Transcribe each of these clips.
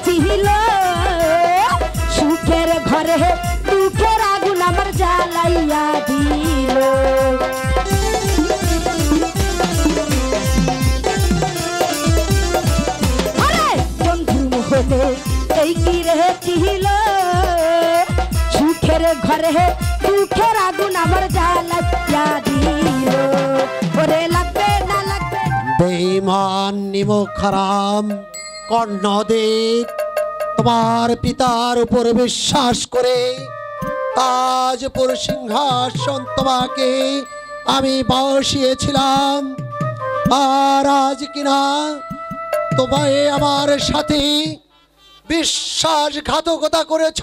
ছিল সুখের ঘরে দুঃখের আগুন আমার জ্বালাইয়া দিল আরে বন্ধু হলে এই কি ছিল সুখের ঘরে দুঃখের আগুন আমার জ্বালাইয়া দিল ওরে লাগবে না লাগবে বেঈমান নিমুখারাম কর্ণদেব তোমার পিতার উপর বিশ্বাস করে তাজপুর সিংহাসন তোমাকে আমি বসিয়েছিলাম আর আজ কিনা তোমায় আমার সাথে বিশ্বাসঘাতকতা করেছ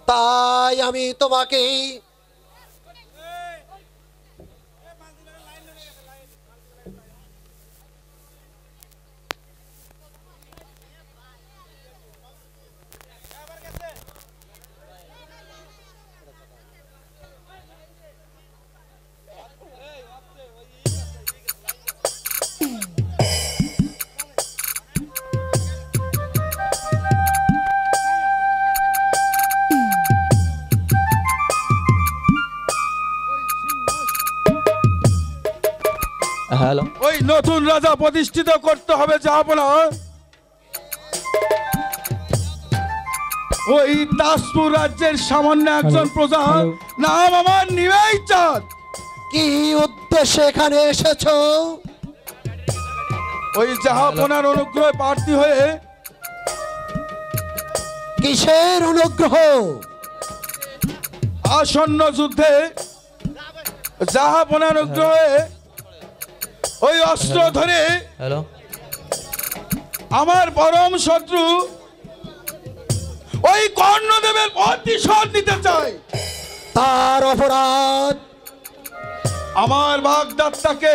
তাই আমি তোমাকে হ্যালো ওই নতুন রাজা প্রতিষ্ঠিত করতে হবে জাহাপনা ওই তাজপুর রাজ্যের সামান্য একজন প্রজা নাম আমার নিমাই চাঁদ কি উদ্দেশ্যে এখানে এসেছো ওই জাহাপনার অনুগ্রহে প্রার্থী হয়ে কিসের অনুগ্রহ আসন্ন যুদ্ধে জাহাপনার অনুগ্রহে ওই অস্ত্র ধরে হ্যালো আমার পরম শত্রু ওই কর্ণদেবের প্রতিশোধ নিতে চাই তার অপরাধ আমার বাগদাত্তাকে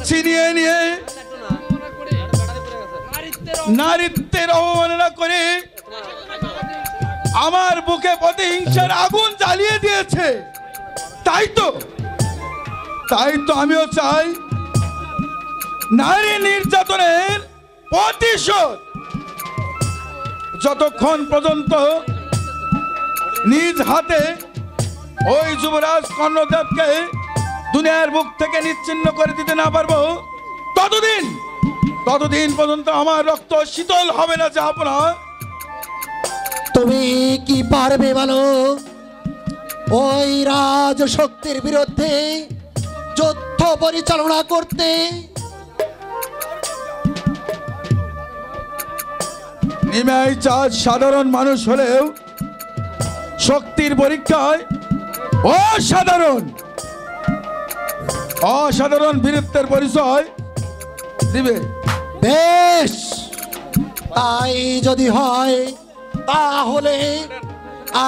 ছিনিয়ে নিয়ে নারীত্বের অবমাননা করে আমার বুকে প্রতিহিংসার আগুন জ্বালিয়ে দিয়েছে তাই তো আমিও চাই নারী নির্যাতনের প্রতিশোধ যতক্ষণ পর্যন্ত নিজ হাতে ওই যুবরাজ কর্ণদেবকে দুনিয়ার বুক থেকে নিচ্ছিন্ন করে দিতে না পারবো ততদিন পর্যন্ত আমার রক্ত শীতল হবে না জাহাপনা তুমি কি পারবে বলো ওই রাজশক্তির বিরুদ্ধে যুদ্ধ পরিচালনা করতে নিমাই চাঁদ সাধারণ মানুষ হলেও শক্তির পরীক্ষায় অসাধারণ বীরত্বের পরিচয় দিবে বেশ তাই যদি হয় তাহলে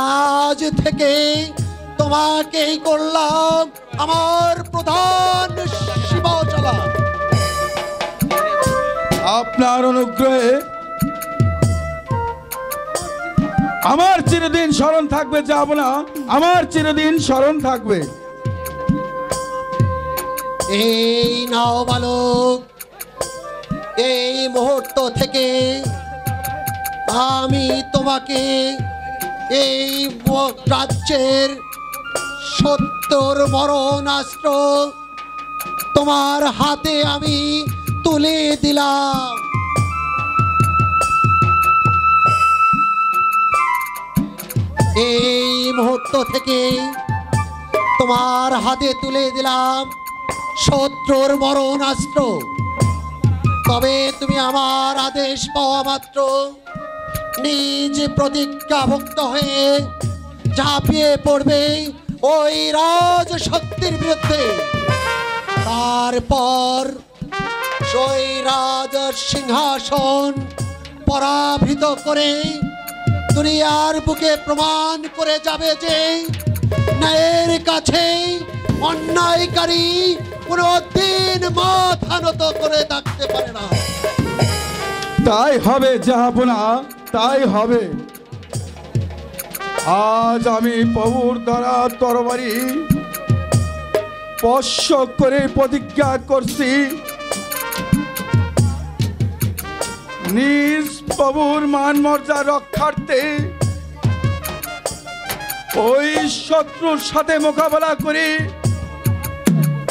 আজ থেকে তোমাকেই করলাম আমার প্রধান শিবচলা আপনার অনুগ্রহে আমার চিরদিন স্মরণ থাকবে জাহাপনা আমার চিরদিন স্মরণ থাকবে এই নাও বালক এই মুহূর্ত থেকে আমি তোমাকে এই রাজ্যের 70 মরণাস্ত্র তোমার হাতে আমি তুলে দিলাম এই মুহূর্ত থেকে তোমার হাতে তুলে দিলাম শত্রুর মরণাস্ত্র তবে তুমি আমার আদেশ পাওয়া মাত্র নিজ প্রতিজ্ঞাভুক্ত হয়ে ঝাঁপিয়ে পড়বে ওই রাজশক্তির বিরুদ্ধে তারপর সেই রাজ সিংহাসন পরাভূত করে দুনিয়ার বুকে প্রমাণ করে যাবে যে ন্যায়ের কাছে অন্যায়কারী কোনদিন মাথা নত করে থাকতে পারে না তাই হবে জাহাপনা তাই হবে আজ আমি প্রভুর দ্বারা তরবারি স্পর্শ করে প্রতিজ্ঞা করছি নিজ প্রভুর মান মর্যাদা রক্ষার্থে ওই শত্রুর সাথে মোকাবেলা করে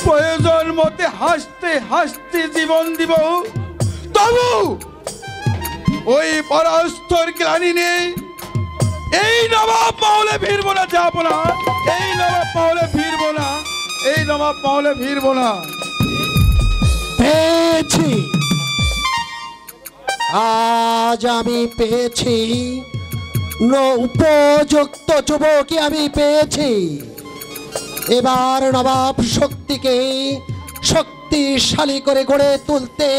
প্রয়োজন মতে হাসতে হাসতে জীবন দিব, তবু ওই পরাস্তর গ্লানি নেই। এই নবাব মহলে ফিরব না, যাব না। এই নবাব মহলে ফিরব না, এই নবাব মহলে ফিরব না। পেয়েছি, আজ আমি পেয়েছি উপযুক্ত যুবকই আমি পেয়েছি। এবার নবাব শক্তিকে শক্তিশালী করে গড়ে তুলতে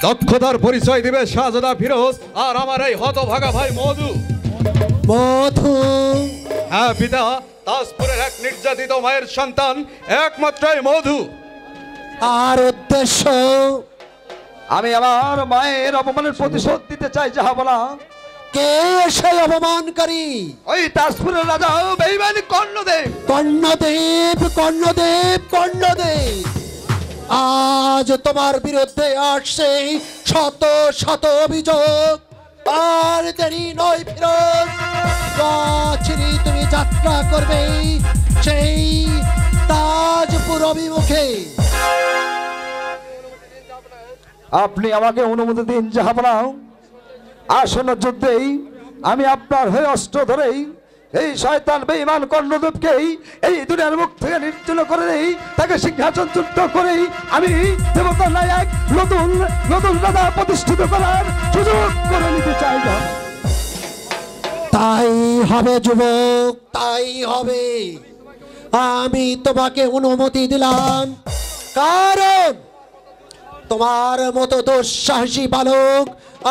দক্ষতার পরিচয় দিবে শাহজাদা ফিরোজ আর আমার এই হতভাগা ভাই মধু। মধু, হ্যাঁ পিতা, তাজপুরের এক নির্যাতিত মায়ের সন্তান একমাত্রই মধু। আর উদ্দেশ্য আমি আমার মায়ের অপমানের প্রতিশোধ দিতে চাই জাহাপনা। কে সেই অপমানকারী? ওই তাজপুরের রাজা বেঈমান কর্ণদেব। কর্ণদেব, কর্ণদেব, কর্ণদেব আজ তোমার বিরুদ্ধে আসছে শত শত অভিযোগ। আর দেরি নয় ফিরোজ, চিরি তুমি যাত্রা করবে সেই তাজপুর অভিমুখে। আপনি আমাকে অনুমতি দিন জাহাপনা। আসন্ন যুদ্ধেই আমি আপনার হয়ে অস্ত্র ধরেই এই শয়তান বেঈমান কর্ণদেবকেই এই দুনিয়ার মুখ থেকে নির্জল করে দেই, তাকে সিংহাসনচ্যুত করেই আমি দেবতার নায়ক নতুন নতুন রাজা প্রতিষ্ঠিত করার সুযোগ করে নিতে চাই। তাই হবে যুবক, তাই হবে। আমি তোমাকে অনুমতি দিলাম, কারণ তোমার মতো দুঃসাহসী বালক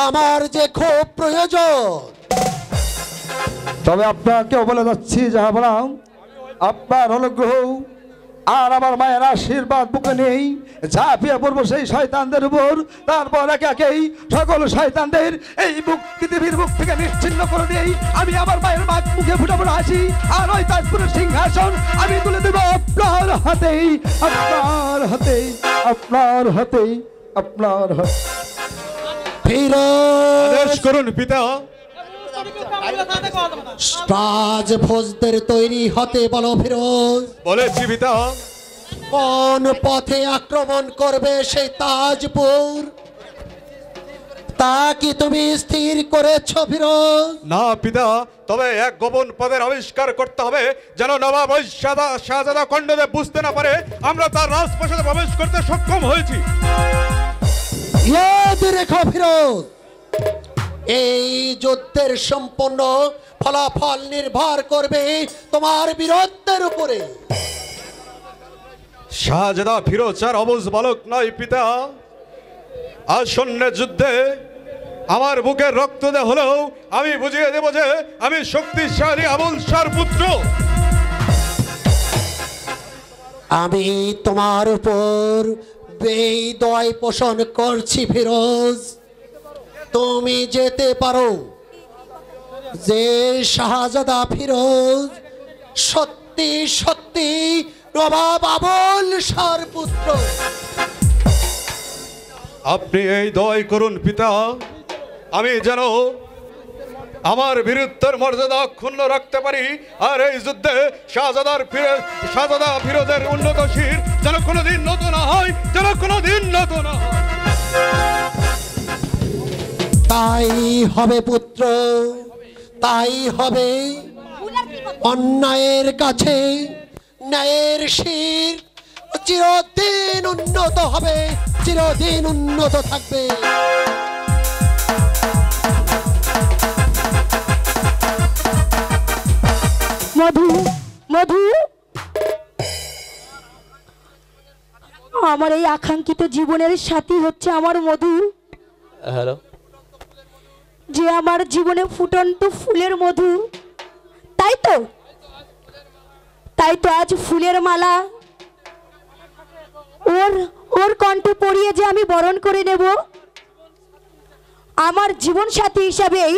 আমার যে খুব প্রয়োজন। তবে আপনাকেও বলে যাচ্ছি জাহাপনা, আপনার অনুগ্রহ আর আমার মায়ের আশীর্বাদ বুকে নেই, ঝাঁপিয়ে পড়বো সেই শয়তানদের উপর। তারপর একে একেই সকল শয়তানদের এই পৃথিবীর মুখ থেকে নিশ্চিন্ন করে দিই। আমি আমার মায়ের মুখে ফুটে ফুটে হাসি, আর ওই তাজপুরের সিংহাসন আমি তুলে দেবো আপনার হাতেই, আপনার হাতেই, আপনার হাতেই, আপনার হাতে। আদেশ করুন পিতা। রাজভোজদের তৈরি হতে বলো ফিরোজ। বলেছি পিতা। কোন পথে আক্রমণ করবে সেই তাজপুর তা কি তুমি স্থির করেছো ফিরোজ? না পিতা, তবে এক গোপন পদের আবিষ্কার করতে হবে, যেন নবাব ওই শাহজাদা কর্ণদেব বুঝতে না পারে আমরা তার রাজপ্রাসাদে প্রবেশ করতে সক্ষম হয়েছি। ইয়াদ রেখো ফিরোজ, এই যুদ্ধের সম্পূর্ণ ফলাফল নির্ভর করবে তোমার বীরত্বের উপরে। শাহজাদা ফিরোজ আর অবুঝ বালক নয় পিতা। আসন্ন যুদ্ধে আমার বুকের রক্ত দেয়া হলেও আমি বুঝিয়ে দেব যে আমি শক্তিশালী আবুল শাহর পুত্র। আমি তোমার উপর বেদয় পোষণ করছি ফিরোজ। তুমি যেতে পারো। যে শাহজাদা ফিরোজ সত্যি সত্যি নবাব আবুল শাহর পুত্র। আপনি এই দয় করুন পিতা, আমি যেন আমার বীরত্বের মর্যাদা অক্ষুণ্ণ রাখতে পারি, আর এই যুদ্ধে শাহজাদা ফিরোজের উন্নত শির যেন কোনোদিন নত না হয়, যেন কোনোদিন নত না হয়। তাই হবে পুত্র, তাই হবে। অন্যায়ের কাছে ন্যায়ের শির চিরদিন উন্নত হবে, চিরদিন উন্নত থাকবে। মধু, মধু, আমার এই আকাঙ্ক্ষিত জীবনের সাথী হচ্ছে আমার মধু। হ্যালো, যে আমার জীবনে ফুটন্ত ফুলের মধু। তাই তো, তাই তো আজ ফুলের মালা ওর ওর কণ্ঠে পরিয়ে যে আমি বরণ করে নেব আমার জীবন সাথী হিসাবেই।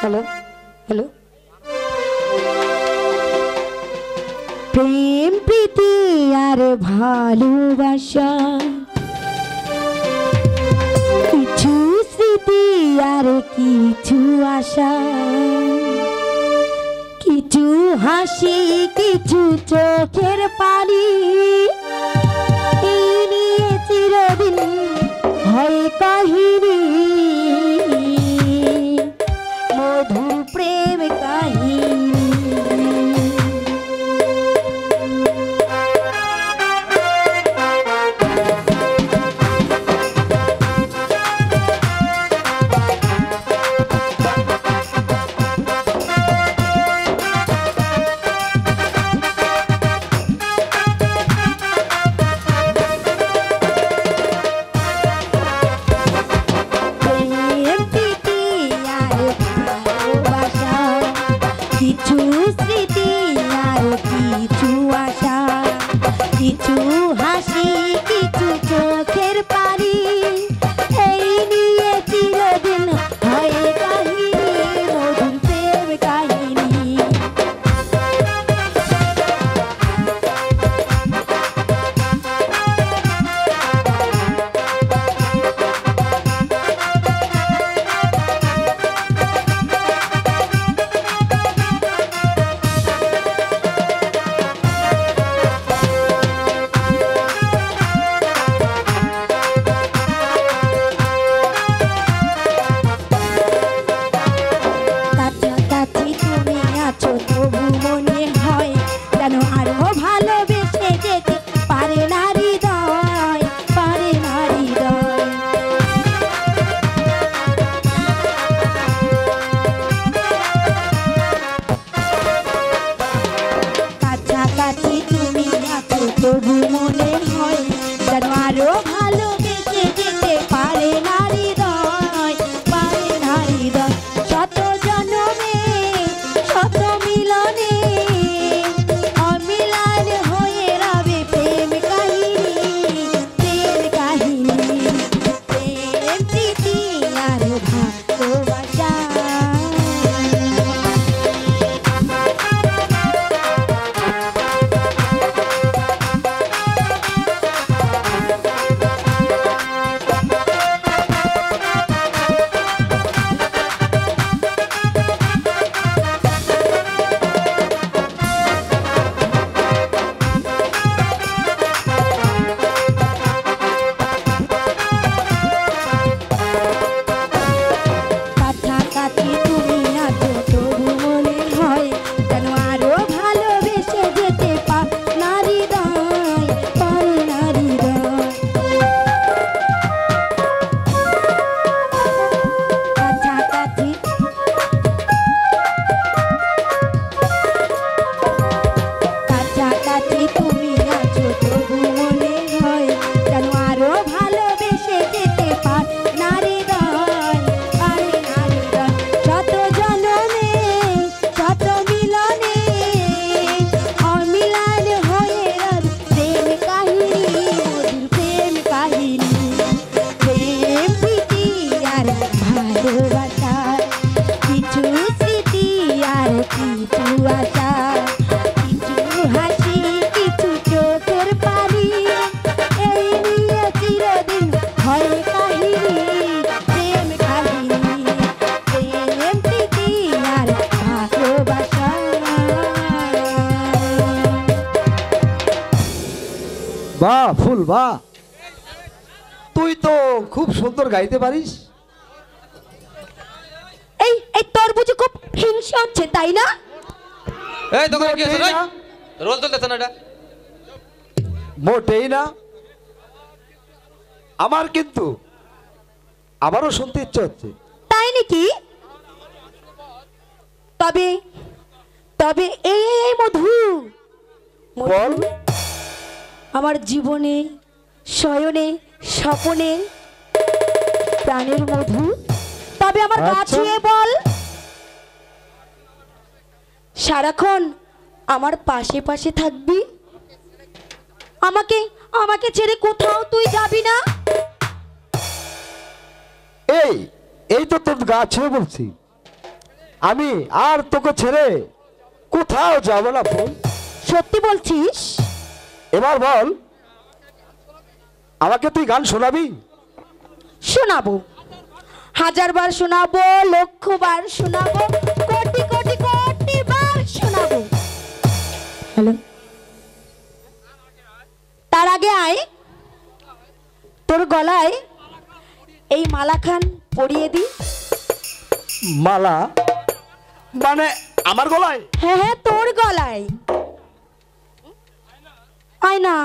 হ্যালো, হ্যালো, প্রেম প্রীতি আর ভালোবাসা, কিছু স্মৃতি আর কিছু আশা, কিছু হাসি কিছু চোখের পানি, এই নিয়ে চিরদিন হয় কাহিনী, মধুর প্রেম কাহিনী। কিছু স্মৃতি আর কিছু আশা, কিছু হাসি কিছু চোখের পানি, এই নিয়ে চিরদিন হয় কাহিনী, মধুর প্রেম কাহিনী। কাছাকাছি তুমি আছো তবু মনে হয় যেন আরো ভালোবেসে যেতে পারে না হৃদয়, পারে না হৃদয়। কাছাকাছি তুমি আছো তবু মনে হয় যেন আরো ভালোবেসে যেতে পারে না হৃদয়, পারে না হৃদয়। শত জনমে শত মিলনে অমিলান হয়ে রবে প্রেম কাহিনী, প্রেম কাহিনী, প্রেম প্রীতি আর ভালোবাসা। কাছাকাছি তুমি আছো তবু মনে হয় যেন আরো ভালোবেসে যেতে পারে না হৃদয়, পারে না হৃদয়। কাছাকাছি কাছাকাছি তুমি আছো তবু মনে হয় যেন আরো ভালোবেসে যেতে পারে না হৃদয়, পারে না হৃদয়। শত জনমে শত মিলনে অমিলান হয়ে রবে প্রেম কাহিনী, মধুর প্রেম কাহিনী, প্রেম প্রীতি আর ভালোবাসা, কিছু স্মৃতি আর কিছু আশা, কিছু হাসি কিছু চোখের পানি, এই নিয়ে চিরদিন হয় কাহিনী, প্রেম কাহিনী, প্রেম প্রীতি আর ভালোবাসা। বাহ ফুল বাহ, তুই তো খুব সুন্দর গাইতে পারিস। এই এই তোর বুঝি খুব হিংসা হচ্ছে তাই না? এই দোকানে কি আছে মোটেই না, রোল চলতেছে না এটা। মোটেই না। আমার কিন্তু আবারও শুনতে ইচ্ছে হচ্ছে। তাই নাকি? তবে তবে এই এই এই মধু, মধু, বল। আমার জীবনে শয়নে স্বপনে প্রাণের মধু, তবে আমার গা আচ্ছা। ছুঁয়ে বল, সারাক্ষণ আমার পাশে পাশে থাকবি, আমাকে আমাকে ছেড়ে কোথাও তুই যাবি না। এই এই তো তোর গা ছুঁয়ে বলছি, আমি আর তোকে ছেড়ে কোথাও যাব না ফুল। সত্যি বলছিস? এবার বল, আমাকে তুই গান শোনাবি? শোনাবো, 1000 বার শোনাবো, লক্ষবার শোনাবো, কোটি কোটি কোটি বার শোনাবো। হ্যালো, তার আগে আয়, তোর গলায় এই মালাখান পরিয়ে দি। মালা মানে আমার গলায়? হ্যাঁ হ্যাঁ, তোর গলায়। আয় না,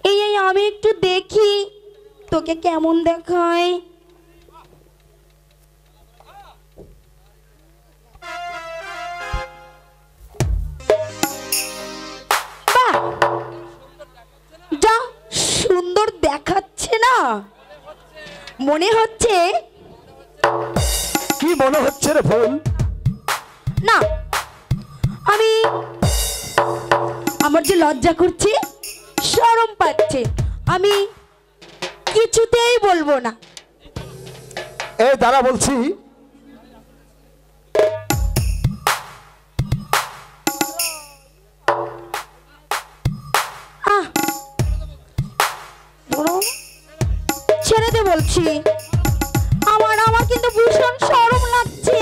এই এই আমি একটু দেখি তোকে কেমন দেখায়। বাহ, যা সুন্দর দেখাচ্ছে না? মনে হচ্ছে। কি মনে হচ্ছে রে ফুল? না, আমার যে লজ্জা করছে, শরম পাচ্ছে, আমি কিছুতেই বলবো না। এই দাঁড়া বলছি। ছেড়ে দে বলছি, আমার কিন্তু ভীষণ শরম লাগছে।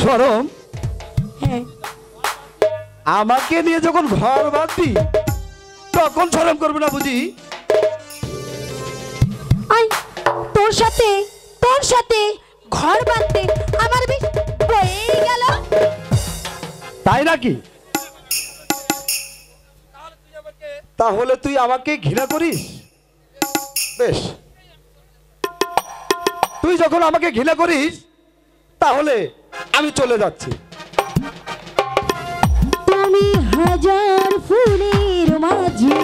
শরম? হ্যাঁ, আমাকে নিয়ে যখন ঘর বাঁধবি তখন শরম করবে না বুঝি? আই, তোর সাথে ঘর বাঁধতে আমার বেশ হয়েই গেল। তাই নাকি? তাহলে তুই আমাকে ঘৃণা করিস? বেশ, তুই যখন আমাকে ঘৃণা করিস তাহলে আমি চলে যাচ্ছি। তুমি 1000 ফুলের মাঝে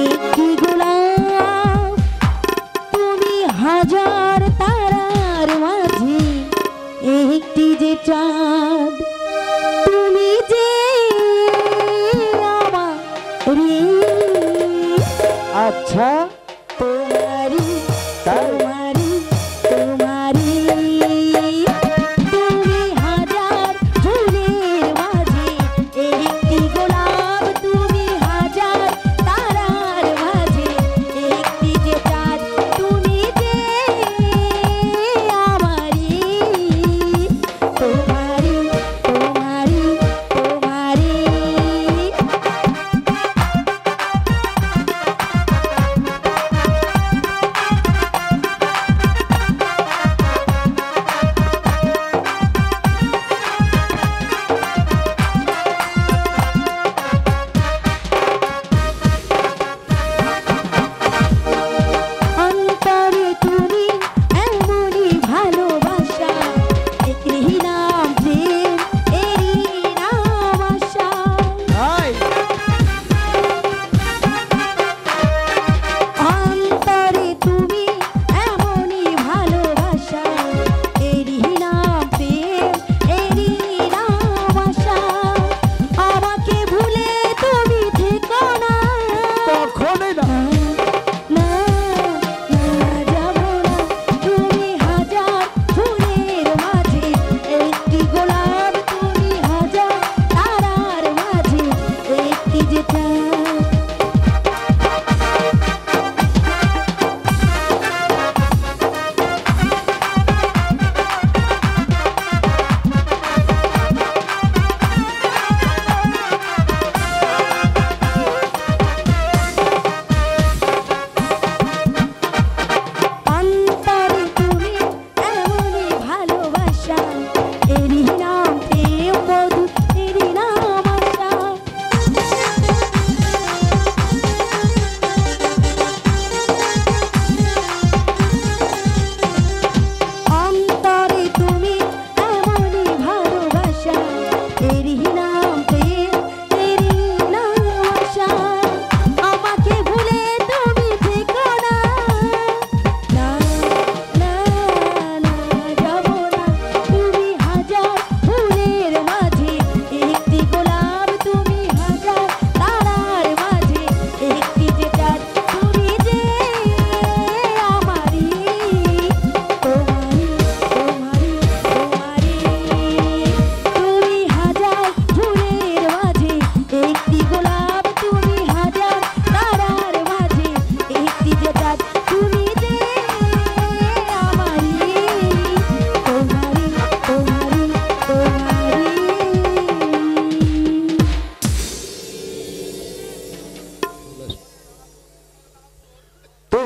একটি গোলাপ, তুমি 1000 তারার মাঝে একটি যে চাঁদ, তুমি যে আমার। আচ্ছা, তোমারি তোমারি তোমারি, তুমি 1000 ফুলের মাঝে একটি গোলাপ, তুমি 1000 তারার মাঝে একটি যে চাঁদ, তুমি যে আমারি। তোমারি তোমারি তোমারি। অন্তরে তুমি এমনই ভালোবাসা, এরই নাম প্রেম, এরই নাম আশা। অন্তরে তুমি এমনই ভালোবাসা, এরই নাম প্রেম, এরই নাম আশা। আমাকে ভুলে তুমি থেকো না, কখনোই না। না না যাব না। তুমি 1000 ফুলের মাঝে একটি গোলাপ, তুমি 1000 তারার মাঝে একটি যে চাঁদ। অন্তরে তুমি এমনই ভালোবাসা, এরই নাম প্রেম, মধু, এরই নাম আশা।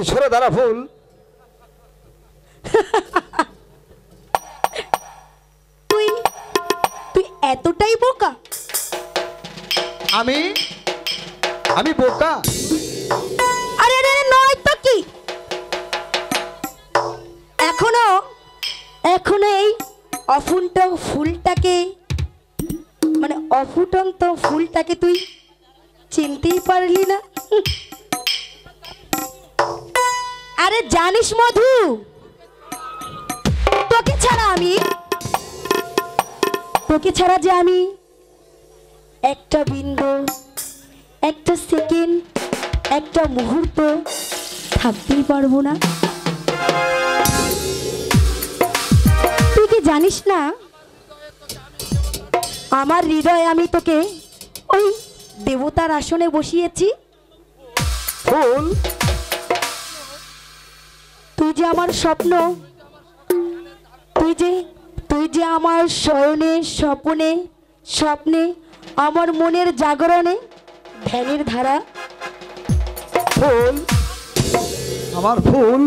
সরে দাঁড়া ফুল। তুই তুই এতটাই বোকা? আমি আমি বোকা? আরে আরে আরে, নয় তো কি, এখনো এখনো এই অফুটন্ত ফুলটাকে, মানে অফুটন্ত ফুলটাকে তুই চিনতেই পারলি না? আরে জানিস মধু, তোকে ছাড়া যে আমি একটা বিন্দু, একটা সেকেন্ড, একটা মুহূর্ত থাকতেই পারবো না। তুই কি জানিস না আমার হৃদয়ে আমি তোকে ওই দেবতার আসনে বসিয়েছি? ফুল, তুই যে আমার স্বপ্ন, তুই যে আমার শয়নে, স্বপ্নে, স্বপ্নে, আমার মনের জাগরণে ধ্যানের ধারা। ফুল, আমার ফুল,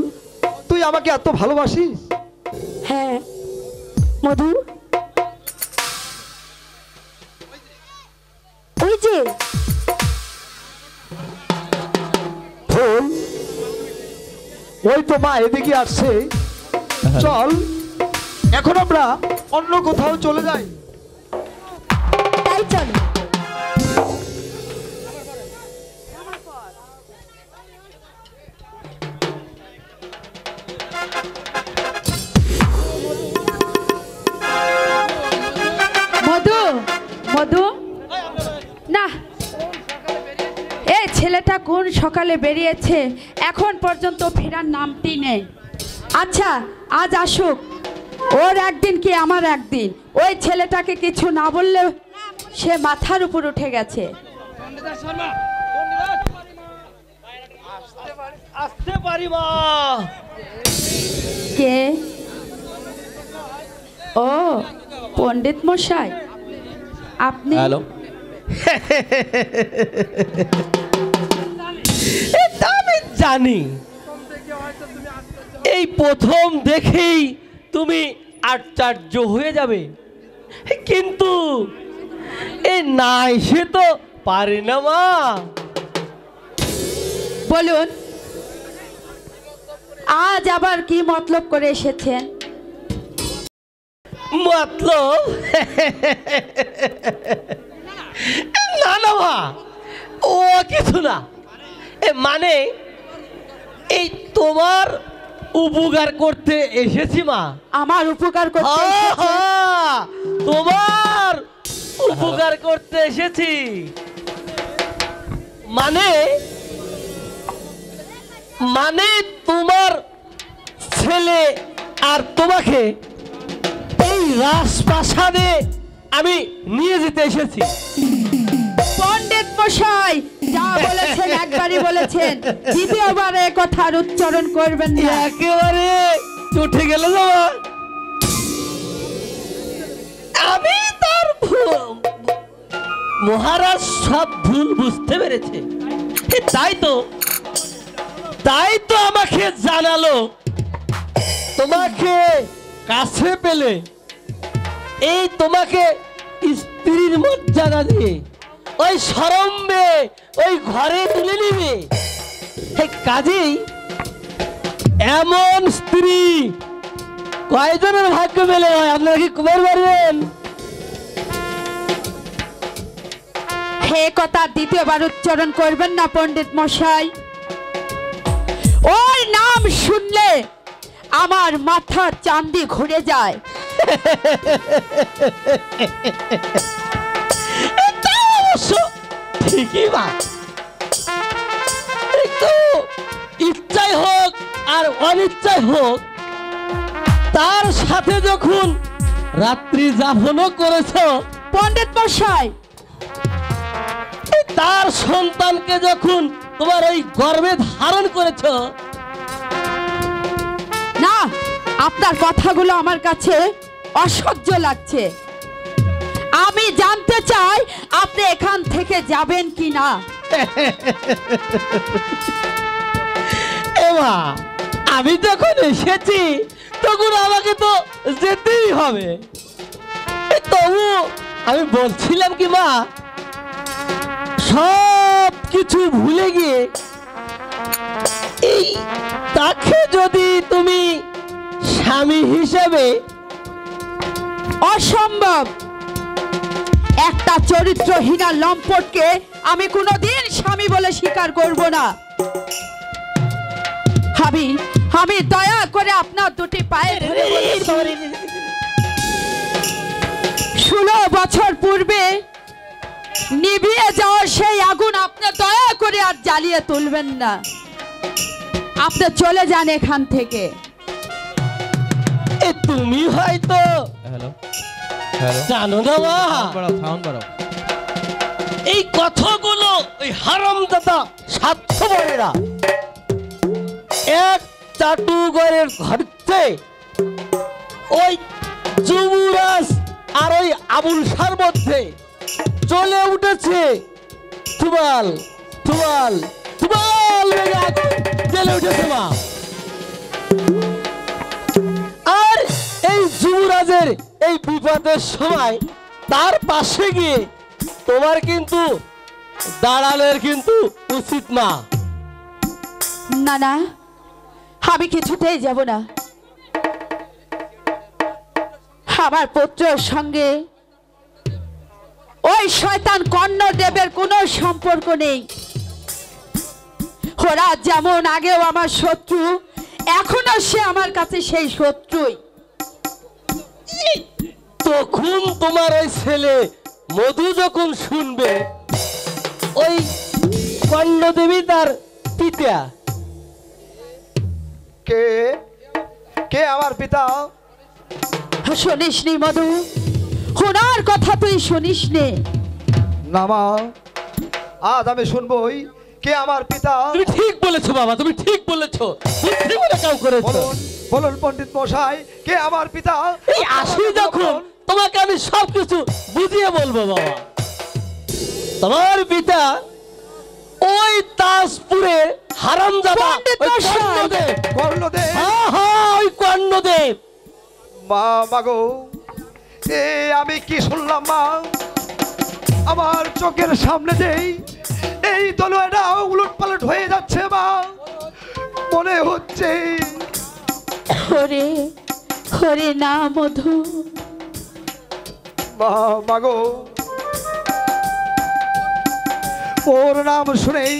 তুই আমাকে এত ভালোবাসিস? হ্যাঁ মধু, ওই যে ফুল, ওই তো মা এদিকে আসছে, চল এখন আমরা অন্য কোথাও চলে যাই। তাই চল। মধু, মধু, না, এই ছেলেটা কোন সকালে বেরিয়েছে, এখন পর্যন্ত ফেরার নামটি নেই। আচ্ছা, আজ আসুক, ওর একদিন কি আমার একদিন। ওই ছেলেটাকে কিছু না বললে সে মাথার উপর উঠে গেছে। আসতে পারি মা? কে? ও পণ্ডিত মশাই, আপনি? হ্যালো, এটা আমি জানি, এই প্রথম দেখেই তুমি আশ্চর্য হয়ে যাবে, কিন্তু এ না এসে তো পারে না মা। বলুন, আজ আবার কি মতলব করে এসেছেন? মতলব? না না মা, ও কিছু না, এ মানে এই তোমার উপকার করতে এসেছি মা। আমার উপকার করতে এসেছেন? তোমার উপকার করতে এসেছি, মানে মানে তোমার ছেলে আর তোমাকে এই রাজপ্রাসাদে আমি নিয়ে যেতে এসেছি। পণ্ডিত মশাই যা বলেছেন একবারই বলেছেন, দ্বিতীয়বার এ কথার উচ্চারণ করবেন না। একেবারে উঠে গেল বাবা, আমি তার মহারাজ সব ভুল বুঝতে পেরেছে, তাই তো আমাকে জানালো, তোমাকে কাছে পেলে এই তোমাকে স্ত্রীর মর্যাদা দিয়ে ওই সরম্বে ওই ঘরে তুলে নিবে। কাজেই এমন স্ত্রী কয়জনের ভাগ্য মেলে হয়, আপনারা কি কুমার পারবেন? হে কথা দ্বিতীয়বার উচ্চারণ করবেন না পণ্ডিত মশাই। ওর নাম শুনলে আমার মাথার চাঁদি ঘুরে যায়। এটা অবশ্য ঠিকই বা, একটু ইচ্ছাই হোক আর অনিচ্ছাই হোক, তার সাথে যখন রাত্রি যাপনও করেছ পণ্ডিত মশাই, তার সন্তানকে যখন তোমার ওই গর্ভে ধারণ করেছ, না, আপনার কথাগুলো আমার কাছে অসহ্য লাগছে। আমি জানতে চাই আপনি এখান থেকে যাবেন কি না। মা, আমি যখন এসেছি তখন আমাকে তো যেতেই হবে। তবু আমি বলছিলাম কি মা, সব কিছু ভুলে গিয়ে এই তাকে যদি তুমি স্বামী হিসেবে। অসম্ভব! একটা চরিত্রহীনা লম্পটকে আমি কোনোদিন স্বামী বলে স্বীকার করব না। আমি দয়া করে আপনার দুটি পায়ে ধরে বলছি, 16 বছর পূর্বে নিভিয়ে যাওয়া সেই আগুন আপনি দয়া করে আর জ্বালিয়ে তুলবেন না। আপনি চলে যান এখান থেকে। তুমি হয়তো জানো না মা, এই কথাগুলো ওই হারামজাদা স্বার্থপরেরা এক চাটুঘরের ঘরতে ওই যুবরাজ আর ওই আবুল শার মধ্যে চলে উঠেছে। তুমাল তুমাল তুমাল বেগে আগুন জ্বলে উঠেছে মা। আর এই যুবরাজের এই বিপদের সময় তার পাশে গিয়ে তোমার কিন্তু দাঁড়ানোর কিন্তু উচিত না। না না, আমি কিছুতেই যাব না। আমার পুত্রের সঙ্গে ওই শয়তান কর্ণদেবের কোনো সম্পর্ক নেই। ওরা যেমন আগেও আমার শত্রু, এখনো সে আমার কাছে সেই শত্রুই। তখন তোমার ওই ছেলে মধু যখন শুনবে ওই কর্ণদেবী তার পিতা। কে কে আমার পিতা? শুনিসনি মধু? ওনার কথা তুই শুনিসনি? না মা, আজ আমি শুনবই কে আমার পিতা। তুমি ঠিক বলেছো বাবা, তুমি ঠিক বলেছো, বুদ্ধি বলে কাম করেছো। বলুন বলুন পণ্ডিত মশাই, কে আমার পিতা? এই আসি যখন তোমাকে আমি সবকিছু বুঝিয়ে বলবো বাবা। তোমার পিতা ওই তাজপুরের হারামজাদা কর্ণদেব। হ্যাঁ হ্যাঁ, ওই কর্ণদেব। মা মাগো, এ আমি কি শুনলাম মা? আমার চোখের সামনে যেই এই দলুয়াটা উলট পালট হয়ে যাচ্ছে মা, মনে হচ্ছে। হরে হরে না মধু। মা মাগো, ওর নাম শুনেই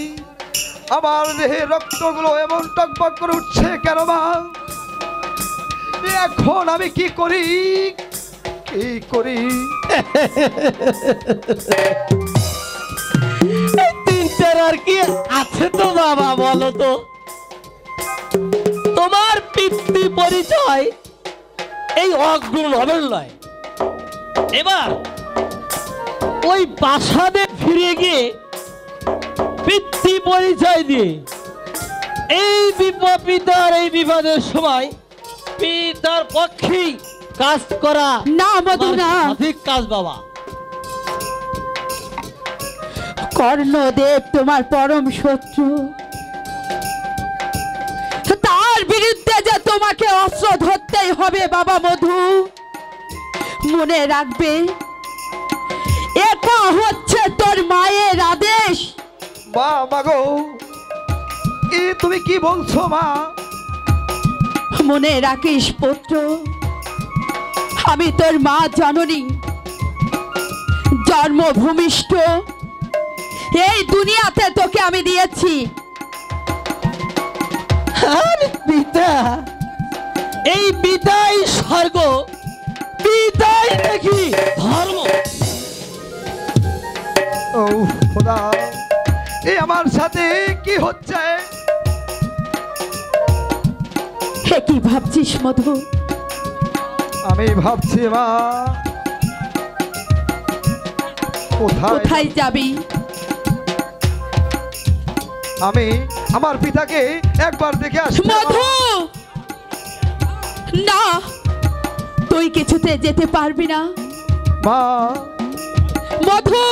আমার দেহে রক্তগুলো এমন টকবক করে উঠছে কেন মা? এখন আমি কি করি কি করি? তিনটার আর কি আছে তো বাবা, বলো তো। তোমার পিতৃ পরিচয় এই অগ্রণ হবে নয়। এবার ওই প্রাসাদে ফিরে গিয়ে পিতৃ পরিচয় দিয়ে এই পিতার এই বিপদের সময় পিতার পক্ষেই কাজ করা না মধু না, সঠিক কাজ বাবা। কর্ণদেব তোমার পরম শত্রু, তার বিরুদ্ধে যে তোমাকে অস্ত্র ধরতেই হবে বাবা মধু। মনে রাখবে, এটা হচ্ছে তোর মায়ের আদেশ। মা মাগো, এ তুমি কি বলছো মা? মনে রাখিস পুত্র, আমি তোর মা জননী, জন্মভূমিষ্ঠ এই দুনিয়াতে তোকে আমি দিয়েছি। আর পিতা, এই পিতাই স্বর্গ, পিতাই নাকি ধর্ম। ও খোদা, এ আমার সাথে কি হচ্ছে? হে কি ভাবছিস মধু? আমি ভাবছি মা, কোথায় যাবি? আমি আমার পিতাকে একবার দেখে আসি। মধু না, তুই কিছুতে যেতে পারবি না মা। মধু,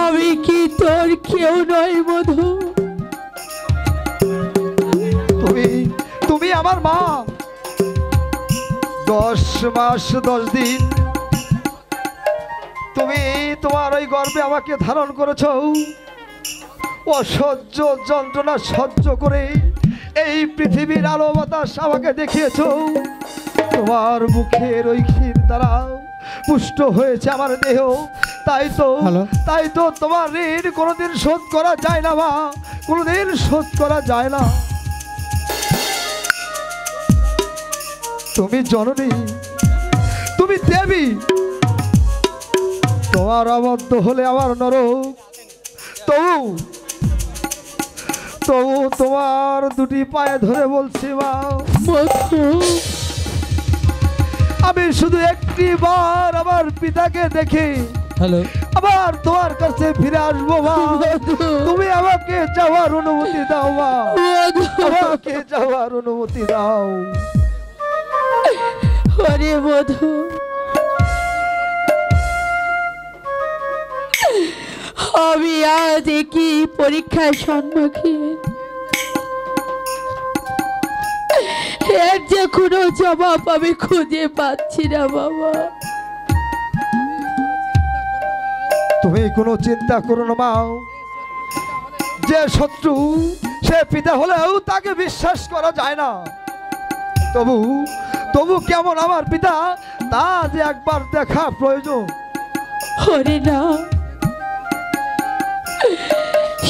আমি কি তোর কেউ নয় মধু। তুমি তুমি আমার মা। 10 মাস 10 দিন তুমি তোমার ওই গর্ভে আমাকে ধারণ করেছো। অসহ্য যন্ত্রণা সহ্য করে এই পৃথিবীর আলো বাতাস আমাকে দেখিয়েছো। তোমার মুখের ওই ক্ষীর দ্বারা পুষ্ট হয়েছে আমার দেহ। তাই তো তোমার ঋণ কোনোদিন শোধ করা যায় না মা, কোনোদিন শোধ করা যায় না। তুমি জননী, তুমি দেবী। তোমার অবাধ্য হলে আমার নরক। তবু তোমার দুটি পায়ে ধরে বলছি মা, আমি শুধু একটি বার আমার পিতাকে দেখে আবার তোমার কাছে ফিরে আসবো মা। তুমি আমাকে যাওয়ার অনুমতি দাও মা, আমাকে যাওয়ার অনুমতি দাও। ওরে মধু, আমি আজ কি পরীক্ষার সম্মুখীন, এর যে কোনো জবাব আমি খুঁজে পাচ্ছি না বাবা। তুমি কোনো চিন্তা করো না মা। যে শত্রু সে পিতা হলেও তাকে বিশ্বাস করা যায় না। তবু কেমন আমার পিতা তা যে একবার দেখা প্রয়োজন। হরি না,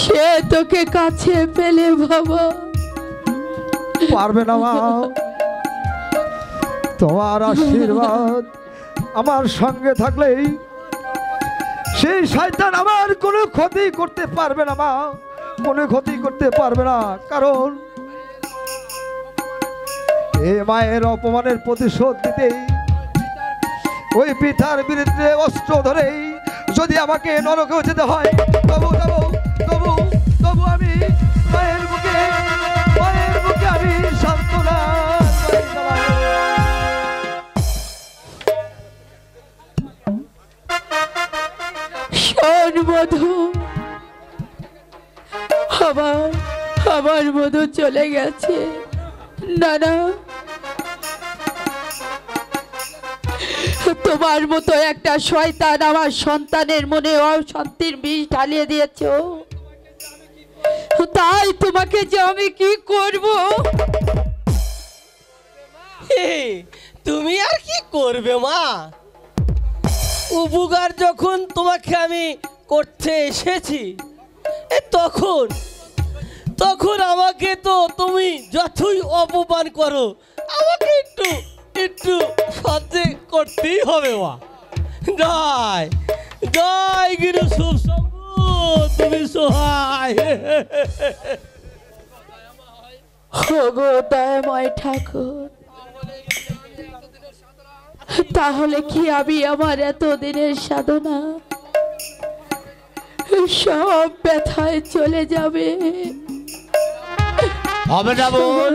সে তোকে কাছে পেলে বাবা পারবে না মা। তোমার আশীর্বাদ আমার সঙ্গে থাকলেই সেই শয়তান আমার কোনো ক্ষতি করতে পারবে না মা, কোনো ক্ষতি করতে পারবে না। কারণ এ মায়ের অপমানের প্রতিশোধ দিতেই ওই পিতার বিরুদ্ধে অস্ত্র ধরেই যদি আমাকে নরকেও যেতে হয়, তবু আমি মায়ের বুকে আমি সান্ত্বনা। শোন মধু, আমার মধু চলে গেছে। না, তোমার মতো একটা শয়তান আমার সন্তানের মনে অশান্তির বিষ ঢালিয়ে দিয়েছো। তাই তোমাকে যে আমি কি করব। তুমি আর কি করবে মা? উপকার যখন তোমাকে আমি করতে এসেছি, তখন আমাকে তো তুমি যতই অপমান করো, আমাকে একটু সহ্য করতেই হবে মা। জয় গিরু শুভ শম্ভু, তুমি সহায়। ওগো দয়াময় ঠাকুর, তাহলে কি আমি আমার এতদিনের সাধনা সব ব্যথায় চলে যাবে? হবে না বোন,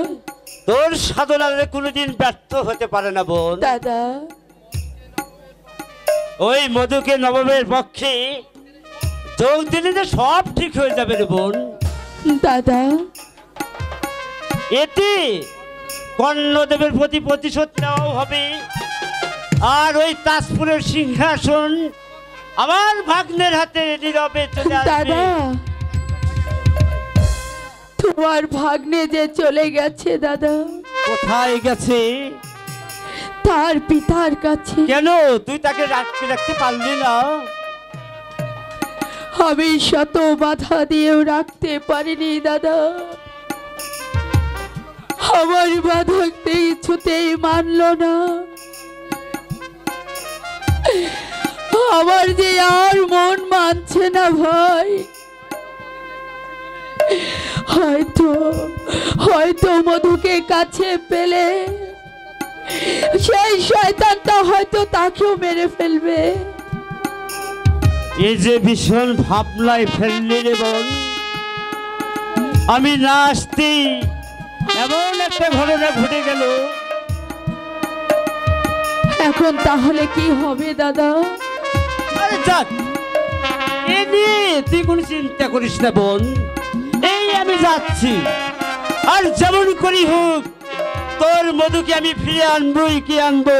তোর সাধনারে কোনোদিন ব্যর্থ হতে পারে না বোন। দাদা, ওই মধুকে নবমের পক্ষে যোগ দিলে যে সব ঠিক হয়ে যাবে রে বোন। দাদা, এতে কর্ণদেবের প্রতি প্রতিশোধ নেওয়াও হবে, আর ওই তাজপুরের সিংহাসন আমার ভাগ্নের হাতে নীরবে চলে আসবে। দাদা, তোমার ভাগ্নে যে চলে গেছে দাদা। কোথায় গেছে? তার পিতার কাছে। কেন তুই তাকে রাখতে পারলি না? আমি শত বাধা দিয়েও রাখতে পারিনি দাদা। আমার বাধা কিছুতেই মানল না। আমার যে আর মন মানছে না ভাই। হয়তো মধুকে কাছে পেলে সেই শয়তানটা হয়তো তাকেও মেরে ফেলবে। এই যে ভীষণ ভাবনায় ফেললি রে বোন, আমি না আসতেই এমন একটা ঘটনা ঘটে গেল। এখন তাহলে কি হবে দাদা? আরে যাক, এ নিয়ে তুই কোনো চিন্তা করিস না বোন, এই আমি যাচ্ছি। আর যেমন করি হোক তোর মধুকে আমি ফিরে আনবই কি আনবো,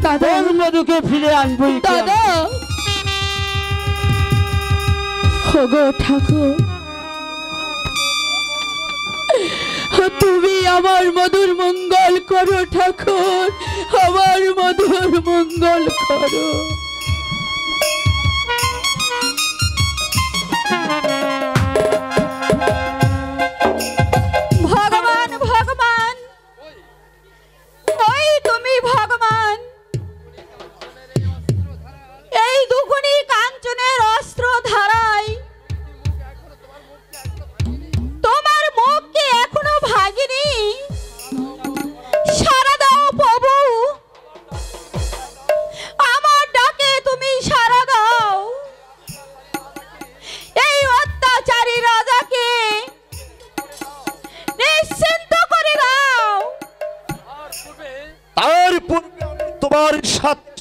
দাদা। তোর মধুকে ফিরে আনবই কি আনবো। দাদা ওগো ঠাকুর, তুমি আমার মধুর মঙ্গল করো ঠাকুর, আমার মধুর মঙ্গল করো। ভগবান ভগবান, ওই তুমি ভগবান, এই দুগুণী কাঞ্চনের অস্ত্র ধারায় তোমার মুখ কি এখনো ভাগিনি? সারা দাও প্রভু, আমার ডাকে তুমি সারা দাও। এই অত্যাচারী রাজাকে নিশ্চিন্ত করে দাও। তার পূর্বে আমি তোমার সাথে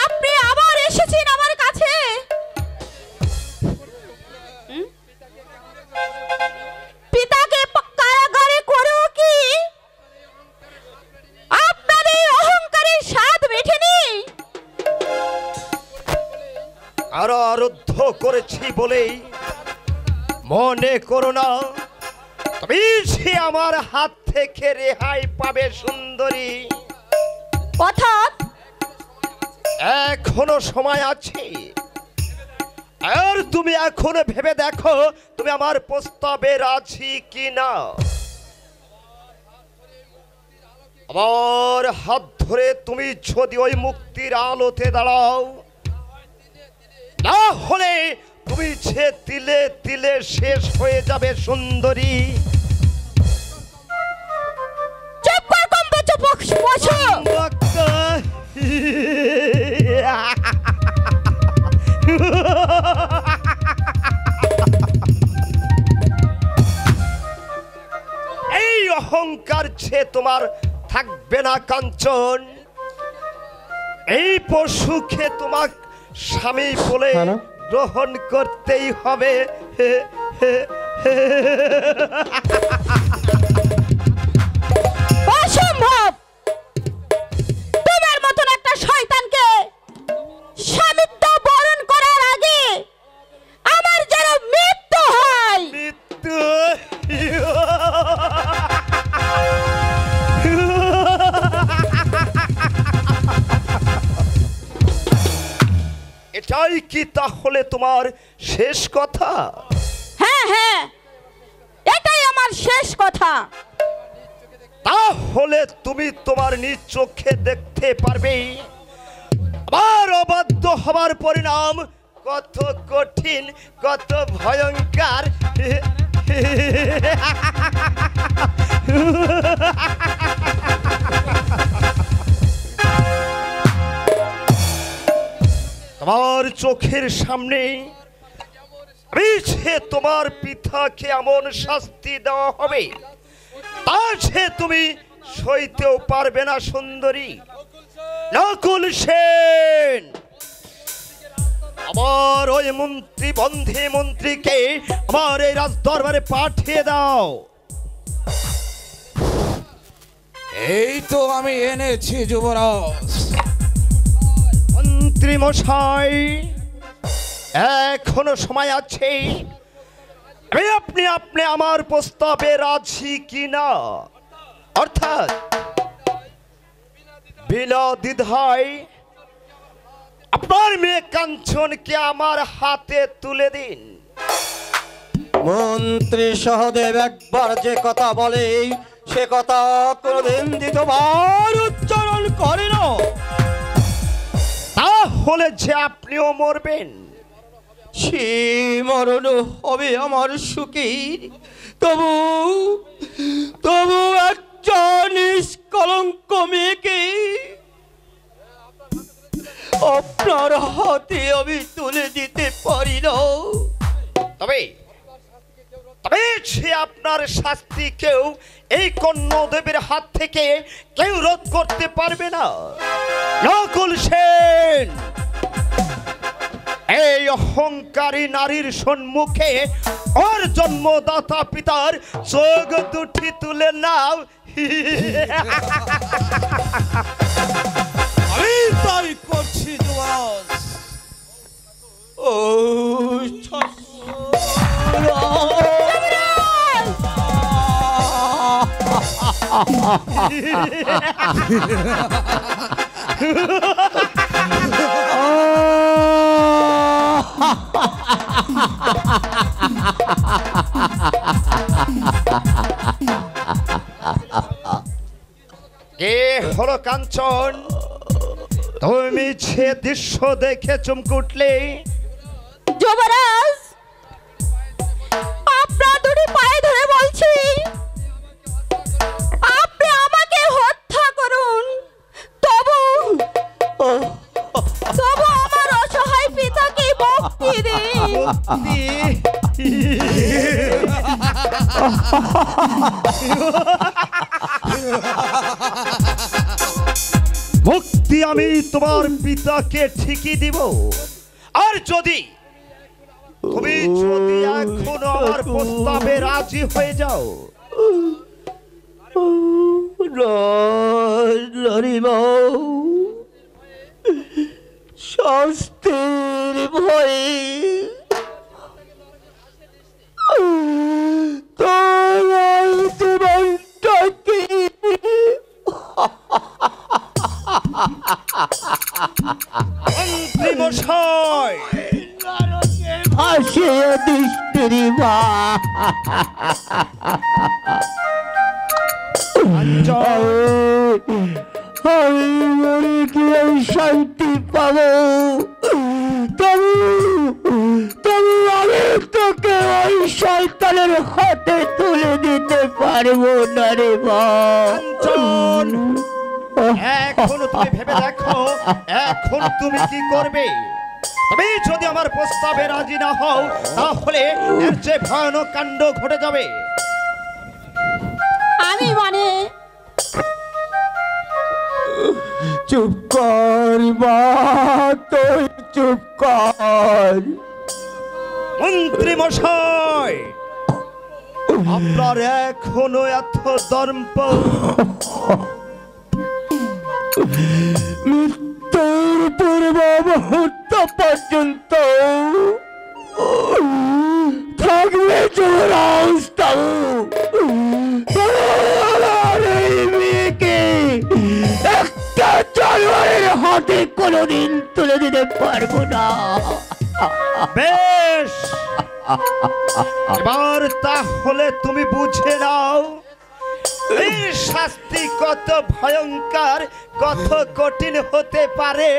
আপনি আবার এসেছেন আমার কাছে। পিতাকে কারাগারে করেও কি আপনার এই অহংকারের স্বাদ মেটেনি? আরো আরুদ্ধ করেছি বলেই মনে করো না তুমি সে আমার হাত থেকে রেহাই পাবে সুন্দরী। অর্থাৎ এখনো সময় আছে, আর তুমি এখনো ভেবে দেখো তুমি আমার প্রস্তাবে রাজি কিনা। আমার হাত ধরে তুমি যদি ওই মুক্তির আলোতে দাঁড়াও, না হলে তুমি যে তিলে তিলে শেষ হয়ে যাবে সুন্দরী। চুপ কর কম্ব, চুপ বসো। এই অহংকার যে তোমার থাকবে না কাঞ্চন। এই পশুকে তোমার স্বামী বলে গ্রহণ করতেই হবে। অসম্ভব! তোমার মতন একটা শয়তানকে স্বামিত্ব বরণ করার আগে আমার যেন মৃত্যু হয়। মৃত্যু এটাই কি তাহলে তোমার শেষ কথা? হ্যাঁ হ্যাঁ, এটাই আমার শেষ কথা। তাহলে তুমি তোমার নিজ চোখে দেখতে পারবে আবার অবাধ্য হবার পরিণাম কত কঠিন, কত ভয়ঙ্কর। তোমার চোখের সামনে সে তোমার পিতাকে এমন শাস্তি দেওয়া হবে তা সে তুমি সইতেও পারবে না সুন্দরী। নকুল সেন, আমার ওই মন্ত্রী বন্ধী মন্ত্রীকে আমার এই রাজ দরবারে পাঠিয়ে দাও। এই তো আমি এনেছি যুবরাজ। মন্ত্রী মশাই, এখনো সময় আছে। আপনি আপনি আমার প্রস্তাবে রাজি কিনা, অর্থাৎ বিনা দ্বিধায় আপনার মেয়ে কাঞ্চনকে আমার হাতে তুলে দিন। মন্ত্রী সহদেব একবার যে কথা বলে সে কথা কোনদিন দ্বিতীয়বার উচ্চারণ করে না। তাহলে যে আপনিও মরবেন। সে মরণ হবে আমার সুখী, তবু তবু একটা নিষ্কলঙ্ক মেয়েকে আপনার হাতে আমি তুলে দিতে পারি না। তবে তবে সে আপনার শাস্তি কেউ এই কন্যাদেবের হাত থেকে কেউ রোধ করতে পারবে না। নকুল সেন, এই অহংকারী নারীর সম্মুখে ওর জন্মদাতা পিতার চোখ দুটি তুলে নাও। আমি তাই করছি যুবরাজ। ও কে হলো কাঞ্চন? তুমি সে দৃশ্য দেখে চমকে উঠলে? যুবরাজ, আপনার দুটি পায়ে ধরে বলছি, আপনি আমাকে হত্যা করুন, তবু আমার অসহায় পিতাকে মুক্তি দিন। মুক্তি আমি তোমার পিতাকে ঠিকই দিব। আর যদি তুমি এখনো আমার প্রস্তাবে রাজি হয়ে যাও, শাস্তির ভয়ে তোমার জীবনটাকে মন্ত্রী মশাই, ভাসিয়ে দৃষ্টির মা আমি মরে গিয়ে শান্তি পাবো, তবু আমি তোকে ওই শয়তানের হাতে তুলে দিতে পারবো না রে মা। এখন তুমি ভেবে দেখো, এখন তুমি কি করবে? তুমি যদি আমার প্রস্তাবে রাজি না হও, তাহলে এর চেয়ে ভয়ানক কাণ্ড ঘটে যাবে। আমি মানে চুপ কর মা, তুই চুপ কর। মন্ত্রী মশাই, আপনার এখনো এত দর্প? মৃত্যুর পূর্ব মুহূর্ত পর্যন্ত থাকবে যুবরাজ তাবু। মেয়েকে একটা জানোয়ারের হাতে কোনোদিন তুলে দিতে পারবো না। বেশ, এবার তাহলে তুমি বুঝে নাও এই শাস্তি কত ভয়ঙ্কর, কত কঠিন হতে পারে।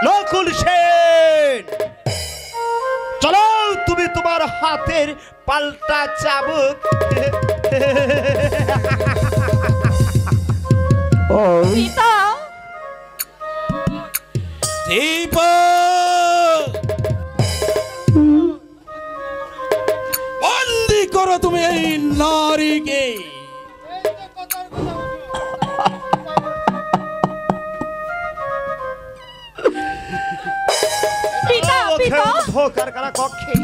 নকুল সেন, চলো তুমি তোমার হাতের পাল্টা চাবুক পিতা, বন্দি করো তুমি এই নারীকে। পিতা, পিতা, কারখানা কক্ষে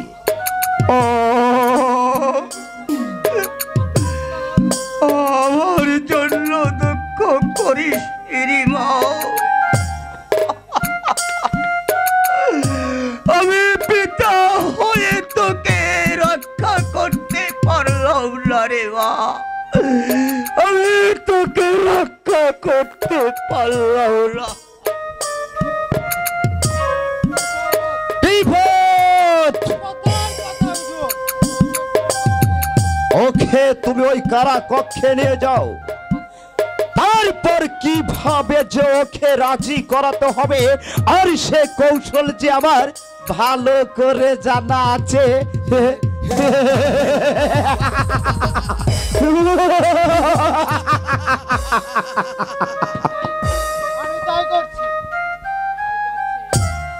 আমার জন্য দুঃখ করিস মা। আমি পিতা হয়ে তোকে রক্ষা করতে পারলাম না রে মা, আমি তোকে রক্ষা করতে পারলাম না। ওকে তুমি ওই কারা কক্ষে নিয়ে যাও, তারপর কিভাবে যে ওকে রাজি করাতে হবে আর সে কৌশল যে আমার ভালো করে জানা আছে।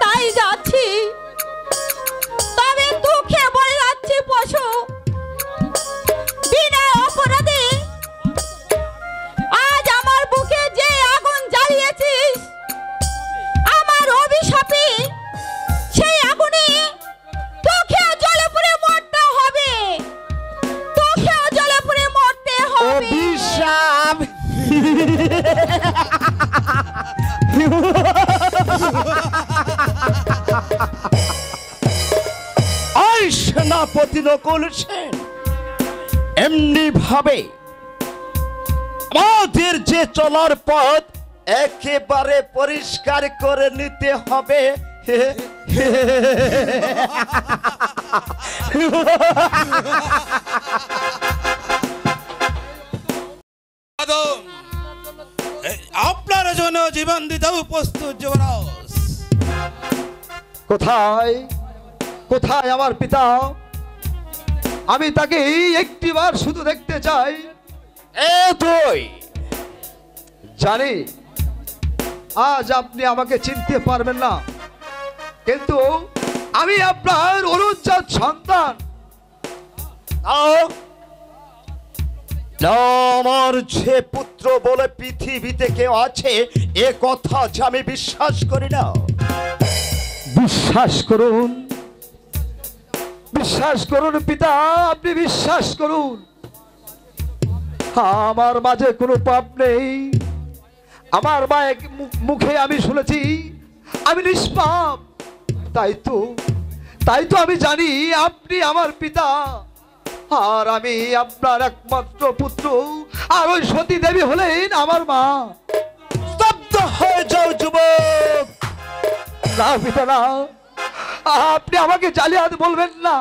তাই যাচ্ছি, তবে দুঃখে বলে যাচ্ছি পশু, বিনা অপরাধে হবে অভিশাপ ওই সেনাপতি নকুল সেন এমনি ভাবে আমাদের যে চলার পথ একেবারে পরিষ্কার করে নিতে হবে। আপনার জন্য জীবন দিতেও প্রস্তুত যুবরাজ। কোথায় কোথায় আমার পিতা? আমি তাকে একটিবার শুধু দেখতে চাই। তুই জানি আজ আপনি আমাকে চিনতে পারবেন না, কিন্তু আমি আপনার অনুজ্জাত সন্তান। আমার যে পুত্র বলে পৃথিবীতে কেউ আছে এ কথা যে আমি বিশ্বাস করি না। বিশ্বাস করুন, বিশ্বাস করুন পিতা, আপনি বিশ্বাস করুন। আমার মাঝে কোনো পাপ নেই। আমার মায়ের মুখে আমি শুনেছি আমি নিষ্পাপ। তাই তো আমি জানি আপনি আমার পিতা, আর আমি আপনার একমাত্র পুত্র। আর ওই সতী দেবী হলেন আমার মা। স্তব্ধ হয়ে যাও যুবক। না পিতা না, আপনি আমাকে জালিয়াত বলবেন না।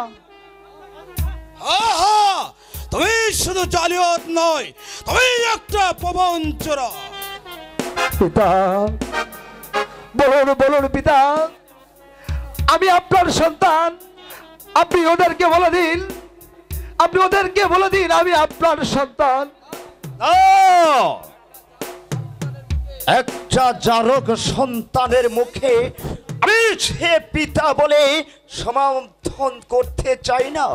তুমি শুধু জালিয়াত নয়, তুমি একটা প্রবঞ্চনা। পিতা বলুন বলুন পিতা, আমি আপনার সন্তান। আপনি ওদেরকে বলে দিন, আপনি ওদেরকে বলে দিন আমি আপনার সন্তান। একটা জারক সন্তানের মুখে আমি সে পিতা বলে সমাধান করতে চাই না।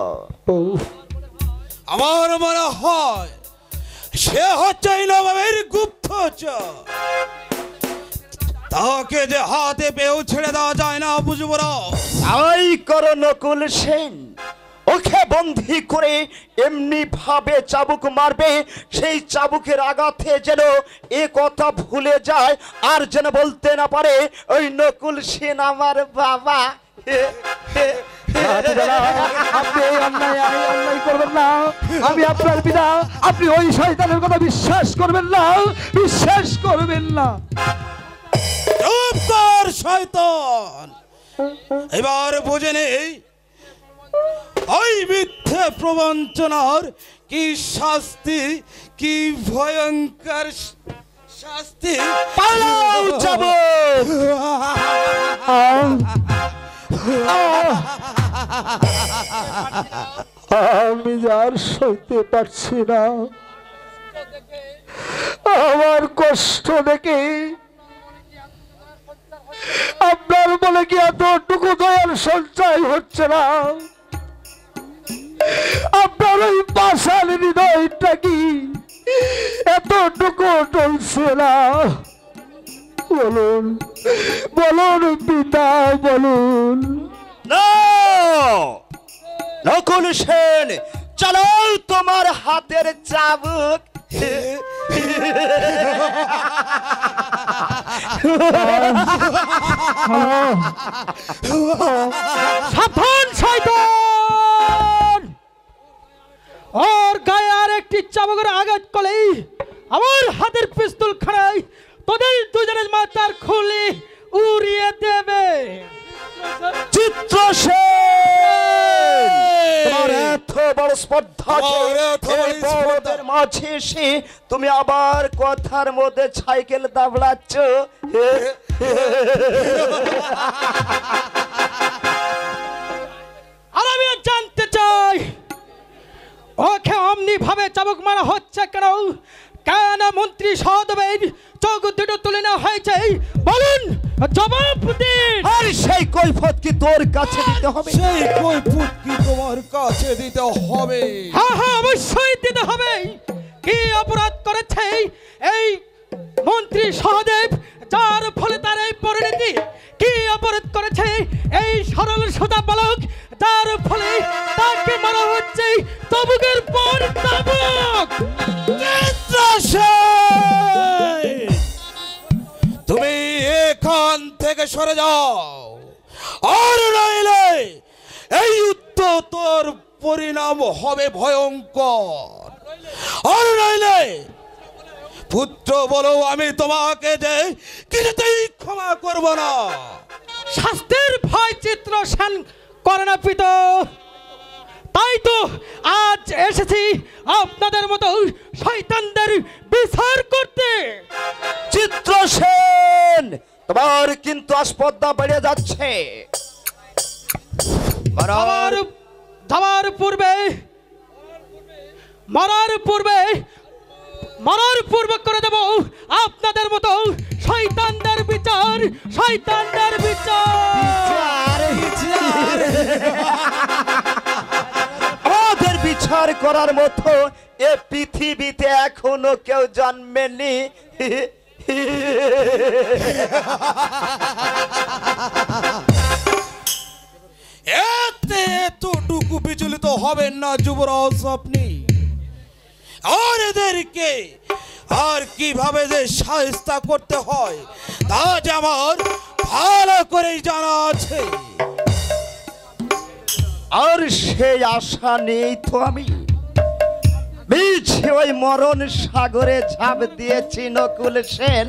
আমার মনে হয় সে হচ্ছে নবাবের গুপ্তচর। তাকে যে হাতে পেয়েও ছেড়ে দেওয়া যায় না বুঝবরাজ। তাই করো নকুল সেন, ওকে বন্দী করে এমনি ভাবে চাবুক মারবে, সেই চাবুকের আঘাতে যেন এ কথা ভুলে যায় আর যেন বলতে না পারে ওই নকুল সেন আমার বাবা। আপনি এই অন্যায় করবেন না। আমি আপনার পিতা, আপনি ওই শয়তানের কথা বিশ্বাস করবেন না, বিশ্বাস করবেন না। চুপ কর শয়তান, এবার বুঝে নেই ওই মিথ্যে প্রবঞ্চনার কি শাস্তি, কি ভয়ঙ্কর শাস্তি। পালাও যাবো। আমি আর সইতে পারছি না। আমার কষ্ট দেখে আপনার বলে কি এতটুকু দয়ার সঞ্চয় হচ্ছে না? আপনার ওই পাষাণ হৃদয়টা কি এতটুকু টলছে না? বলুন বলুন পিতা, বলুন। নকুল সেন, চলো তোমার হাতের চাবুক। সাবধান শয়তান! ওর গায়ে আর একটি চাবুকের আঘাত করলেই আমার হাতের পিস্তল খাড়াই তোদের দুজনের মাথার খুলি উড়িয়ে দেবে। চিত্রসেন, তোমার এত বড় স্পর্ধা বড়দের মাঝে এসে তুমি আবার কথার মধ্যে সাইকেল দাবড়াচ্ছ। আর আমি জানতে চাই ওকে অমনি ভাবে চাবুক মারা হচ্ছে কেন? কেন মন্ত্রী সহদেবের চোখ দুটো তুলে নেওয়া হয়েছে? বলুন, জবাব দিন। আর সেই কৈফত কি তোর কাছে দিতে হবে? সেই কৈফত কি তোমার কাছে দিতে হবে? হ্যাঁ হ্যাঁ, অবশ্যই দিতে হবে। কি অপরাধ করেছে এই মন্ত্রী সহদেব যার ফলে তার এই পরিণতি? কি অপরাধ করেছে এই সরল সোজা বালক যার ফলে তাকে মারা হচ্ছে চাবুকের পর চাবুক? থেকে সরে যাও, আর নইলে এই যুদ্ধ তোর পরিণাম হবে ভয়ঙ্কর। আর নইলে পুত্র বলো, আমি তোমাকে যে কিছুতেই ক্ষমা করব না। শাস্তির ভয় চিত্রসেন করে না পিতা, তাই তো আজ এসেছি আপনাদের মতো শয়তানদের বিচার করতে। চিত্রসেন, তোমার কিন্তু আসপদ্দা বেড়ে যাচ্ছে। যাওয়ার পূর্বে মরার পূর্বে করে দেব আপনাদের মতো শয়তানদের বিচার, শয়তানদের বিচার। আমাদের বিচার করার মতো এ পৃথিবীতে এখনো কেউ জন্মেনি। এতটুকু বিচলিত হবেন না যুবরাজ আপনি। আর এদেরকে আর কিভাবে যে শায়েস্তা করতে হয় তা যে আমার ভালো করেই জানা আছে। আর সেই আশা নেই তো আমি মিছে ওই মরণ সাগরে ঝাঁপ দিয়েছি নকুল সেন।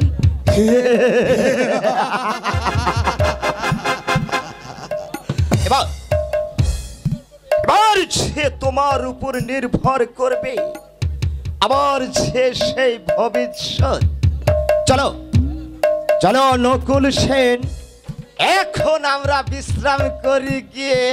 এবার সে তোমার উপর নির্ভর করবে, আবার যে সেই ভবিষ্যৎ। চলো চলো নকুল সেন, এখন আমরা বিশ্রাম করি গিয়ে।